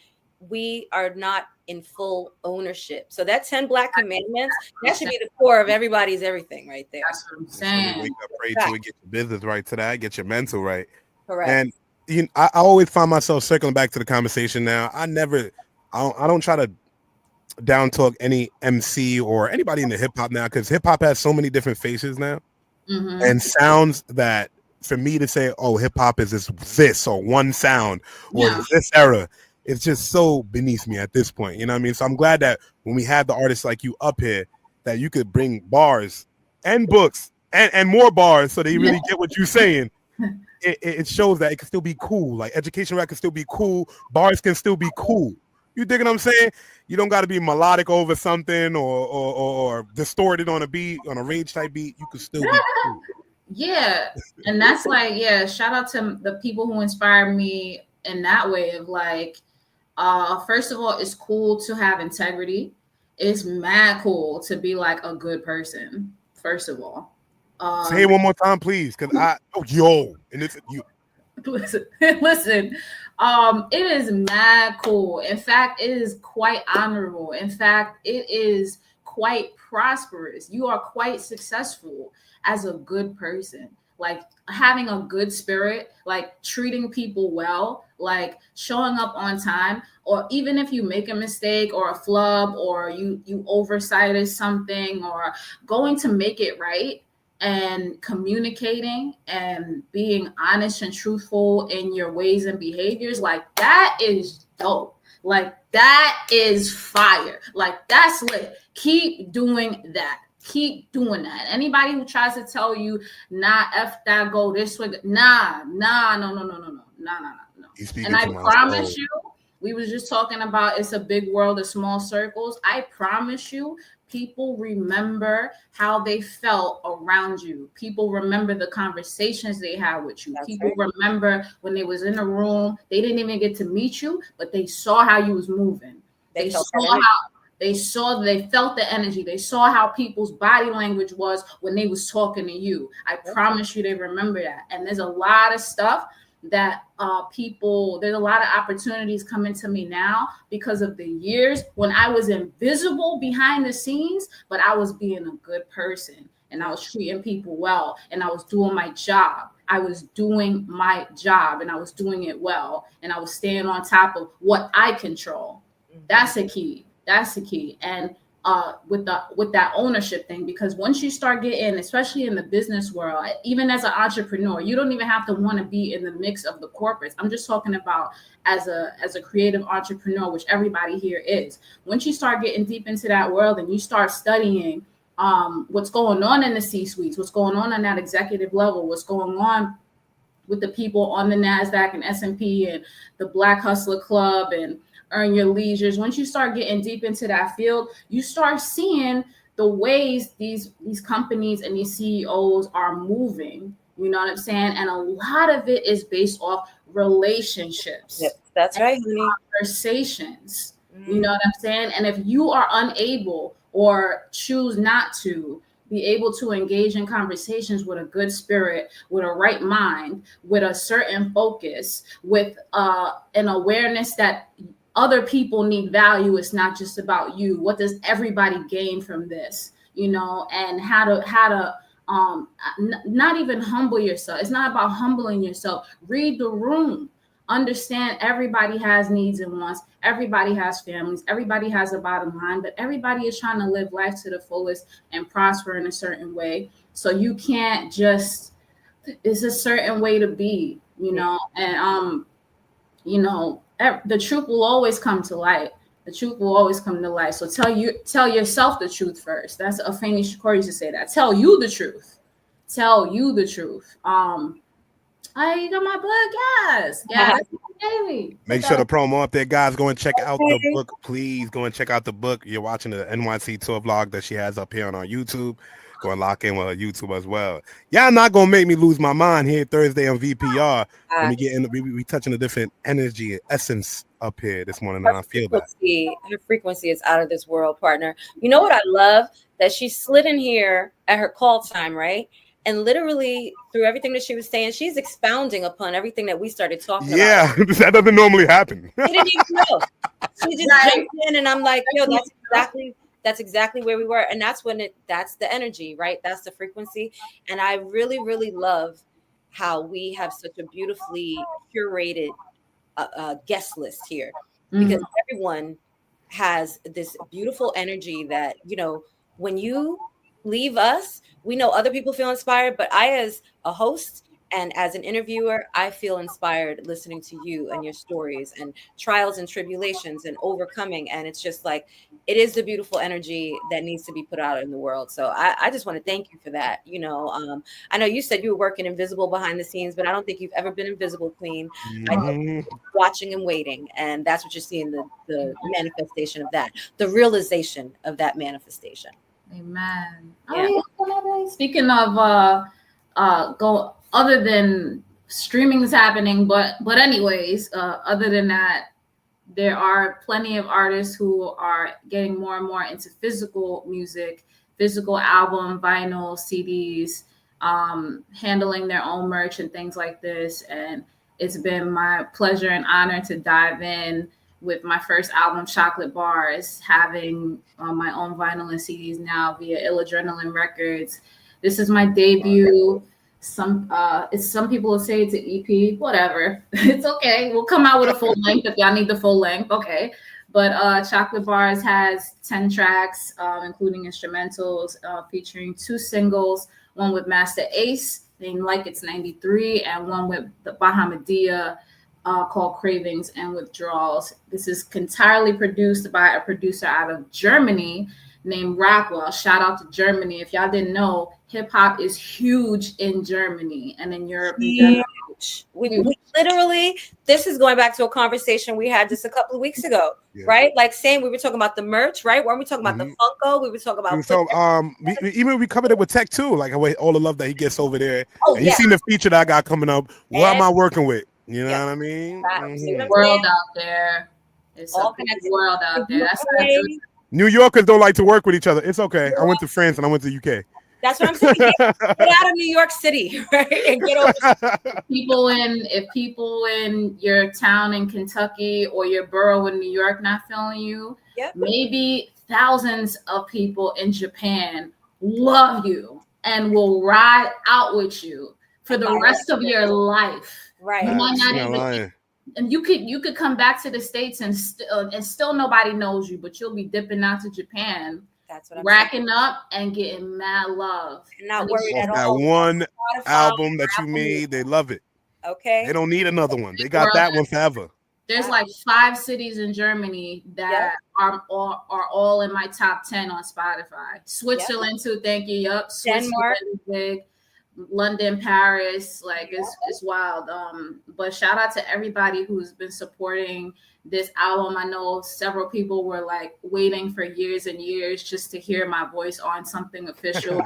we are not in full ownership. So that 10 Black Commandments, that should be the core of everybody's everything right there. That's what I'm saying. Wake up, pray to it, get your business right to that, get your mental right. Correct. And I always find myself circling back to the conversation now. I don't try to down talk any MC or anybody in the hip hop now, because hip hop has so many different faces now and sounds that for me to say, oh, hip hop is this or one sound or this era, it's just so beneath me at this point. You know what I mean? So I'm glad that when we have the artists like you up here, that you could bring bars and books and more bars so they really get what you're saying. It shows that it can still be cool. Like education rap can still be cool. Bars can still be cool. You dig what I'm saying? You don't got to be melodic over something or distorted on a beat, on a rage type beat. You can still be cool. Yeah. And that's like, shout out to the people who inspired me in that way of like, first of all, it's cool to have integrity. It's mad cool to be like a good person, first of all. Say it one more time, please, because and it's you. Listen. It is mad cool. In fact, it is quite honorable. In fact, it is quite prosperous. You are quite successful as a good person. like having a good spirit, like treating people well, like showing up on time, or even if you make a mistake or a flub or you oversighted something, or going to make it right and communicating and being honest and truthful in your ways and behaviors, like that is dope. Like that is fire. Like that's lit. Keep doing that. Keep doing that. Anybody who tries to tell you, nah, F that, go this way, no. And I promise you, we was just talking about it's a big world of small circles. I promise you, people remember how they felt around you. People remember the conversations they had with you. People remember when they was in a room, they didn't even get to meet you, but they saw how you was moving. They felt the energy. They saw how people's body language was when they was talking to you. I promise you they remember that. And there's a lot of stuff that there's a lot of opportunities coming to me now because of the years when I was invisible behind the scenes, but I was being a good person and I was treating people well and I was doing my job. I was doing my job and I was doing it well and I was staying on top of what I control. That's a key. That's the key. And with that ownership thing, because once you start getting, especially in the business world, even as an entrepreneur, you don't even have to want to be in the mix of the corporates. I'm just talking about as a creative entrepreneur, which everybody here is. Once you start getting deep into that world and you start studying what's going on in the C-suites, what's going on that executive level, what's going on with the people on the NASDAQ and S&P and the Black Hustler Club and Earn Your Leisures. Once you start getting deep into that field, you start seeing the ways these companies and these CEOs are moving. You know what I'm saying? And a lot of it is based off relationships. Yep, that's right. Conversations. You know what I'm saying? And if you are unable or choose not to be able to engage in conversations with a good spirit, with a right mind, with a certain focus, with an awareness that other people need value. It's not just about you. What does everybody gain from this? You know, and how to not even humble yourself. It's not about humbling yourself. Read the room. Understand everybody has needs and wants. Everybody has families. Everybody has a bottom line, but everybody is trying to live life to the fullest and prosper in a certain way. So you can't just, it's a certain way to be, you know, and, you know, the truth will always come to light. The truth will always come to light. So tell yourself the truth first. That's Afeni Shakur used to say that. Tell you the truth. Tell you the truth. I got my book, yes. Yes. Baby. Make sure to promo up there, guys. Go and check out the book. Please go and check out the book. You're watching the NYC tour vlog that she has up here on our YouTube. Go and lock in with her YouTube as well. Y'all not gonna make me lose my mind here Thursday on VPR. When we get in, we touching a different energy and essence up here this morning, and I feel that. Her frequency is out of this world, partner. You know what I love? That she slid in here at her call time, right? And literally through everything that she was saying, she's expounding upon everything that we started talking about. Yeah, that doesn't normally happen. She didn't even know. She just jumped in and I'm like, yo, that's exactly where we were. And that's that's the energy, right? That's the frequency. And I really, really love how we have such a beautifully curated guest list here, because everyone has this beautiful energy that, you know, when you leave us, we know other people feel inspired, but I, as a host and as an interviewer, I feel inspired listening to you and your stories and trials and tribulations and overcoming. And it's just like, it is the beautiful energy that needs to be put out in the world. So I just want to thank you for that. You know, I know you said you were working invisible behind the scenes, but I don't think you've ever been invisible, Queen. I know watching and waiting. And that's what you're seeing, the manifestation of that, the realization of that manifestation. Amen. Yeah. Speaking of other than streaming is happening, but anyways, other than that, there are plenty of artists who are getting more and more into physical music, physical album, vinyl, CDs, handling their own merch and things like this. And it's been my pleasure and honor to dive in with my first album, Chocolate Bars, having my own vinyl and CDs now via Ill Adrenaline Records. This is my debut some people will say it's an EP, whatever. It's okay. We'll come out with a full length if y'all need the full length. Okay. But Chocolate Bars has 10 tracks, including instrumentals, featuring 2 singles, one with Master Ace named Like It's 93, and one with the Bahamadia called Cravings and Withdrawals. This is entirely produced by a producer out of Germany named Rockwell. Shout out to Germany. If y'all didn't know, hip hop is huge in Germany and in Europe. We literally, this is going back to a conversation we had just a couple of weeks ago, right? Like saying we were talking about the merch, right? Weren't we talking about the Funko? We were talking about we covered it with Tech too, like all the love that he gets over there. Oh, and you seen the feature that I got coming up. What am I working with? You know what I mean? World out there. It's all connected world out there. That's New Yorkers don't like to work with each other. It's okay. I went to France and I went to UK. That's what I'm saying. Get out of New York City, right? And get over. If people in your town in Kentucky or your borough in New York not feeling you, maybe thousands of people in Japan love you and will ride out with you for the rest of your life. Right. You might not even. And you could come back to the States and still nobody knows you, but you'll be dipping out to Japan. That's what I'm racking saying. Up and getting mad love. Not worried at all. That one album that you made, they love it. Okay. They don't need another one. They got that one forever. There's like 5 cities in Germany that are all in my top 10 on Spotify. Switzerland too, thank you. Yup. Switzerland is big. London, Paris, like it's wild. But shout out to everybody who's been supporting this album. I know several people were like waiting for years and years just to hear my voice on something official,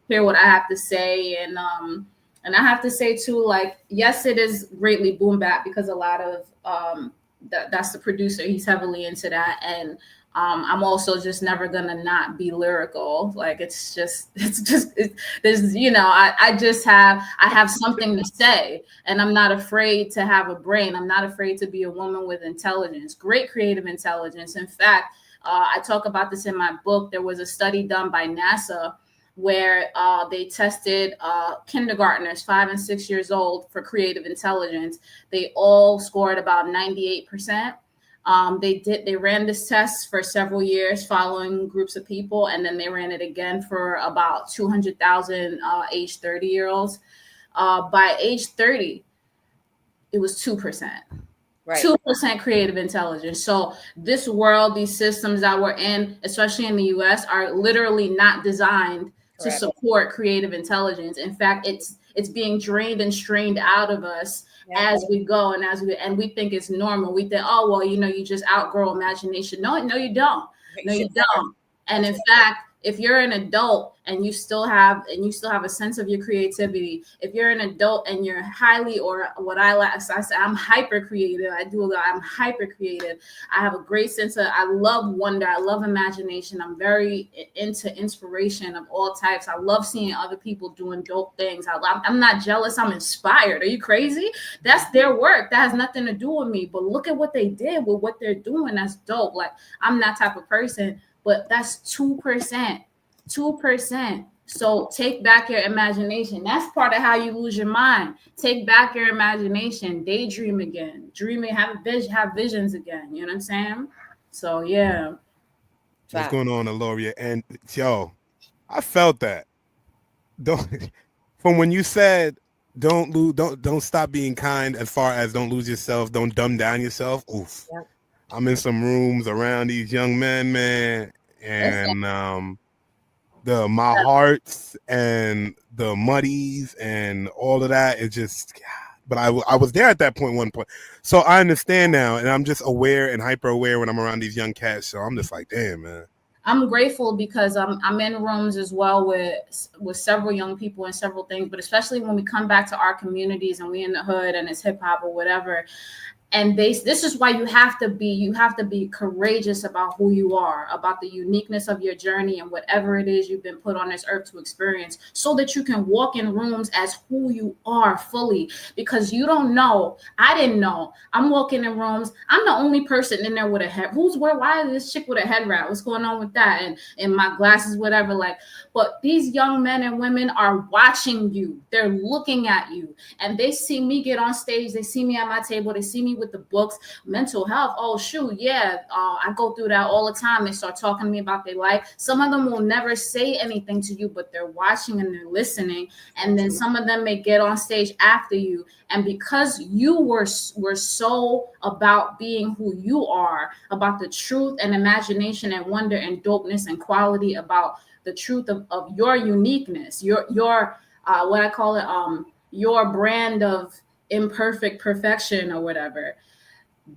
hear what I have to say, and I have to say too, like, yes, it is greatly boom bap because a lot of that's the producer. He's heavily into that, and I'm also just never gonna not be lyrical. Like there's I have something to say, and I'm not afraid to have a brain. I'm not afraid to be a woman with intelligence, great creative intelligence. In fact, I talk about this in my book. There was a study done by NASA where they tested kindergartners 5 and 6 years old for creative intelligence. They all scored about 98%. They ran this test for several years following groups of people, and then they ran it again for about 200,000 age 30-year-olds. By age 30, it was 2%. Right. 2% creative intelligence. So this world, these systems that we're in, especially in the US, are literally not designed to support creative intelligence. In fact, it's being drained and strained out of us as we go, and we think it's normal. We think, oh well, you just outgrow imagination. No, you don't. No, you don't. And in fact, if you're an adult and you still have a sense of your creativity, if you're an adult and you're highly, or what I say, I'm hyper creative. I'm hyper creative. I have a great sense of, I love wonder. I love imagination. I'm very into inspiration of all types. I love seeing other people doing dope things. I'm not jealous. I'm inspired. Are you crazy? That's their work. That has nothing to do with me. But look at what they did with what they're doing. That's dope. Like, I'm that type of person. But that's 2%. 2%. So take back your imagination. That's part of how you lose your mind. Take back your imagination. Daydream again. Dreaming, have visions again. You know what I'm saying? So yeah. What's going on, Aloria? And yo, I felt that. From when you said don't stop being kind, as far as don't lose yourself, don't dumb down yourself. Oof. Yep. I'm in some rooms around these young men, man, and my hearts and the muddies and all of that is just. But I was there at that one point, so I understand now, and I'm just aware and hyper aware when I'm around these young cats. So I'm just like, damn, man. I'm grateful because I'm in rooms as well with several young people and several things, but especially when we come back to our communities and we in the hood and it's hip hop or whatever. And this is why you have to be courageous about who you are, about the uniqueness of your journey and whatever it is you've been put on this earth to experience, so that you can walk in rooms as who you are fully. Because you don't know, I didn't know. I'm walking in rooms, I'm the only person in there with a head. Why is this chick with a head wrap? What's going on with that? And my glasses, whatever. Like, but these young men and women are watching you. They're looking at you, and they see me get on stage. They see me at my table. They see me with the books, mental health. Oh, shoot. Yeah. I go through that all the time. They start talking to me about their life. Some of them will never say anything to you, but they're watching and they're listening. And then some of them may get on stage after you. And because you were so about being who you are, about the truth and imagination and wonder and dopeness and quality, about the truth of your uniqueness, your what I call it, your brand of imperfect perfection or whatever,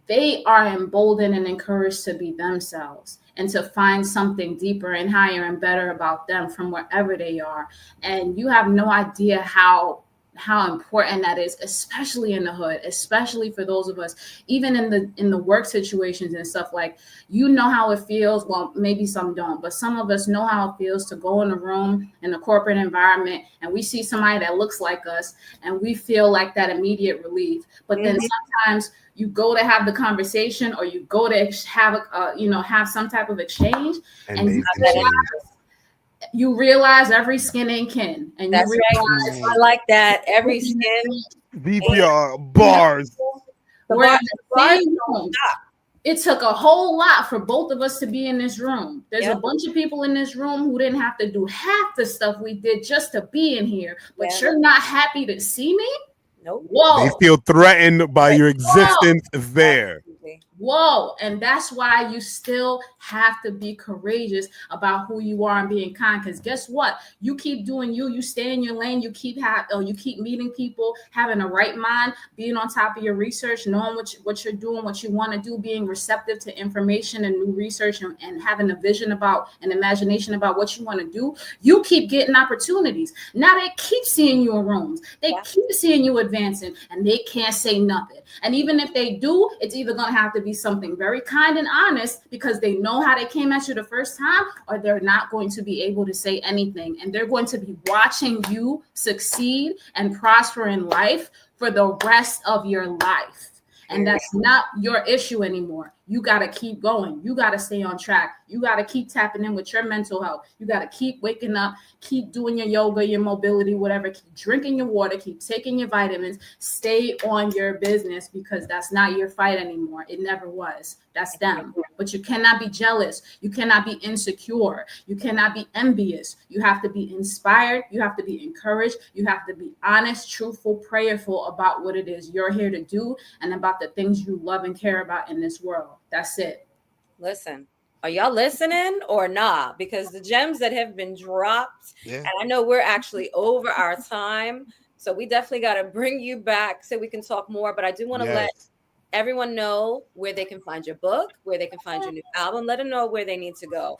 they are emboldened and encouraged to be themselves and to find something deeper and higher and better about them from wherever they are. And you have no idea how important that is, especially in the hood, especially for those of us, even in the work situations and stuff. Like, you know how it feels. Well, maybe some don't, but some of us know how it feels to go in a room in a corporate environment and we see somebody that looks like us and we feel like that immediate relief. But then sometimes you go to have the conversation, or you go to have some type of exchange, and you realize every skin ain't kin. And that's you realize, right. I like that. Every skin. VPR bars. It took a whole lot for both of us to be in this room. There's a bunch of people in this room who didn't have to do half the stuff we did just to be in here. But you're not happy to see me? Nope. Whoa. They feel threatened by your existence there. Whoa. And that's why you still have to be courageous about who you are and being kind. Because guess what? You keep doing you stay in your lane, you keep meeting people, having a right mind, being on top of your research, knowing what you're doing, what you want to do, being receptive to information and new research, and having a vision about an imagination about what you want to do. You keep getting opportunities. Now they keep seeing you in rooms. They keep seeing you advancing, and they can't say nothing. And even if they do, it's either going to have to be something very kind and honest, because they know how they came at you the first time, or they're not going to be able to say anything, and they're going to be watching you succeed and prosper in life for the rest of your life. And that's not your issue anymore. You got to keep going. You got to stay on track. You got to keep tapping in with your mental health. You got to keep waking up, keep doing your yoga, your mobility, whatever. Keep drinking your water, keep taking your vitamins. Stay on your business, because that's not your fight anymore. It never was. That's them. But you cannot be jealous. You cannot be insecure. You cannot be envious. You have to be inspired. You have to be encouraged. You have to be honest, truthful, prayerful about what it is you're here to do, and about the things you love and care about in this world. That's it. Listen, are y'all listening or not? Because the gems that have been dropped, and I know we're actually over our time, so we definitely got to bring you back so we can talk more. But I do want to let everyone know where they can find your book, where they can find your new album. Let them know where they need to go.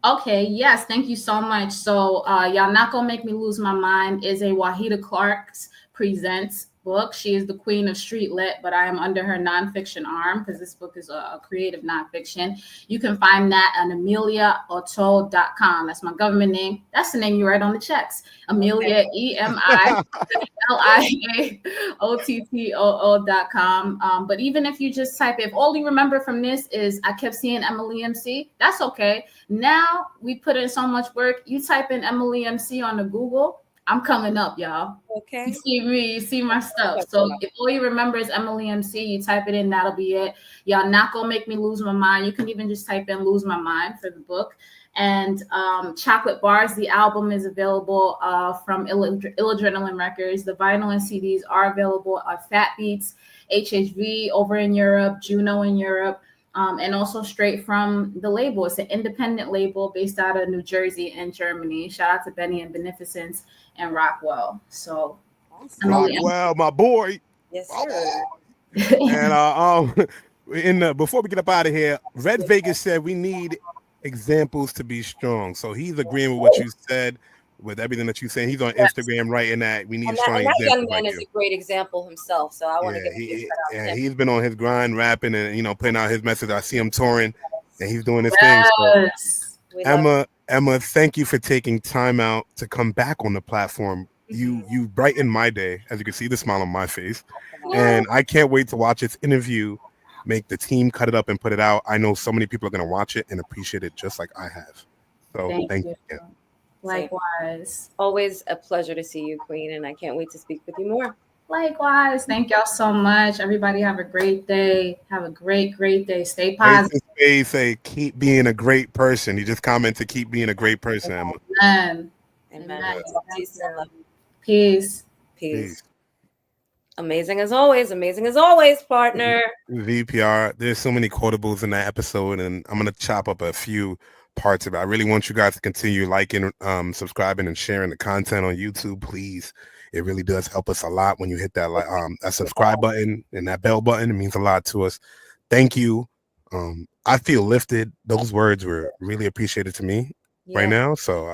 Okay, yes, thank you so much. So Y'all Not Gonna Make Me Lose My Mind is a Wahida Clark's Presents book. She is the queen of street lit, but I am under her nonfiction arm, because this book is a creative nonfiction. You can find that at ameliaotto.com. That's my government name. That's the name you write on the checks. Amelia, EMILIAOTTOO.com. But even if you just type, if all you remember from this is I kept seeing Emily MC, that's okay. Now we put in so much work. You type in Emily MC on the Google, I'm coming up, y'all. Okay. You see me, you see my stuff. So if all you remember is Emily MC, you type it in, that'll be it. Y'all Not Gonna Make Me Lose My Mind. You can even just type in Lose My Mind for the book. And Chocolate Bars, the album is available from Illadrenaline Records. The vinyl and CDs are available at Fat Beats, HHV over in Europe, Juno in Europe. And also straight from the label. It's an independent label based out of New Jersey and Germany. Shout out to Benny and Beneficence and Rockwell. So Rockwell, my boy. Yes, sir. And before we get up out of here, Red Vegas said we need examples to be strong. So he's agreeing with what you said. with everything that you're saying. He's on Instagram writing that we need strong that young examples man like is you. a great example himself. So I want to Yeah, give a big shout out to him. he's been on his grind, rapping, and putting out his message. I see him touring, and he's doing his thing. So, Emma, thank you for taking time out to come back on the platform. You brighten my day, as you can see the smile on my face, and I can't wait to watch this interview. Make the team cut it up and put it out. I know so many people are going to watch it and appreciate it just like I have. So thank you. Likewise. Always a pleasure to see you, Queen, and I can't wait to speak with you more. Likewise. Thank y'all so much. Everybody have a great day. Have a great day. Stay positive. Say keep being a great person. You just comment to keep being a great person, Emma. Amen. Peace. Amazing as always, partner. VPR. There's so many quotables in that episode, and I'm gonna chop up a few parts of it. I really want you guys to continue liking, subscribing, and sharing the content on YouTube, please. It really does help us a lot when you hit that that subscribe button and that bell button. It means a lot to us. Thank you. I feel lifted. Those words were really appreciated to me right now. So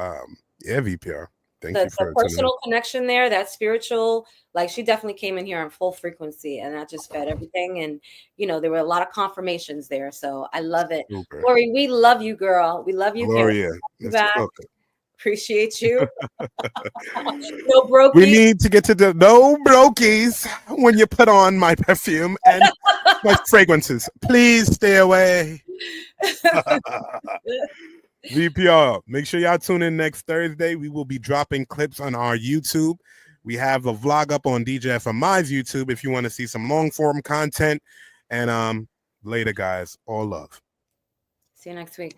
VPR. Thank you for the personal connection there, that spiritual, like she definitely came in here on full frequency and that just fed everything. And, there were a lot of confirmations there. So I love it. Super. Lori, we love you, girl. We love you. Gloria. Appreciate you. No brokies. We need to get to the no brokies when you put on my perfume and my fragrances. Please stay away. VPR, make sure y'all tune in next Thursday. We will be dropping clips on our YouTube. We have a vlog up on DJ FMI's YouTube if you want to see some long form content. And later, guys. All love. See you next week.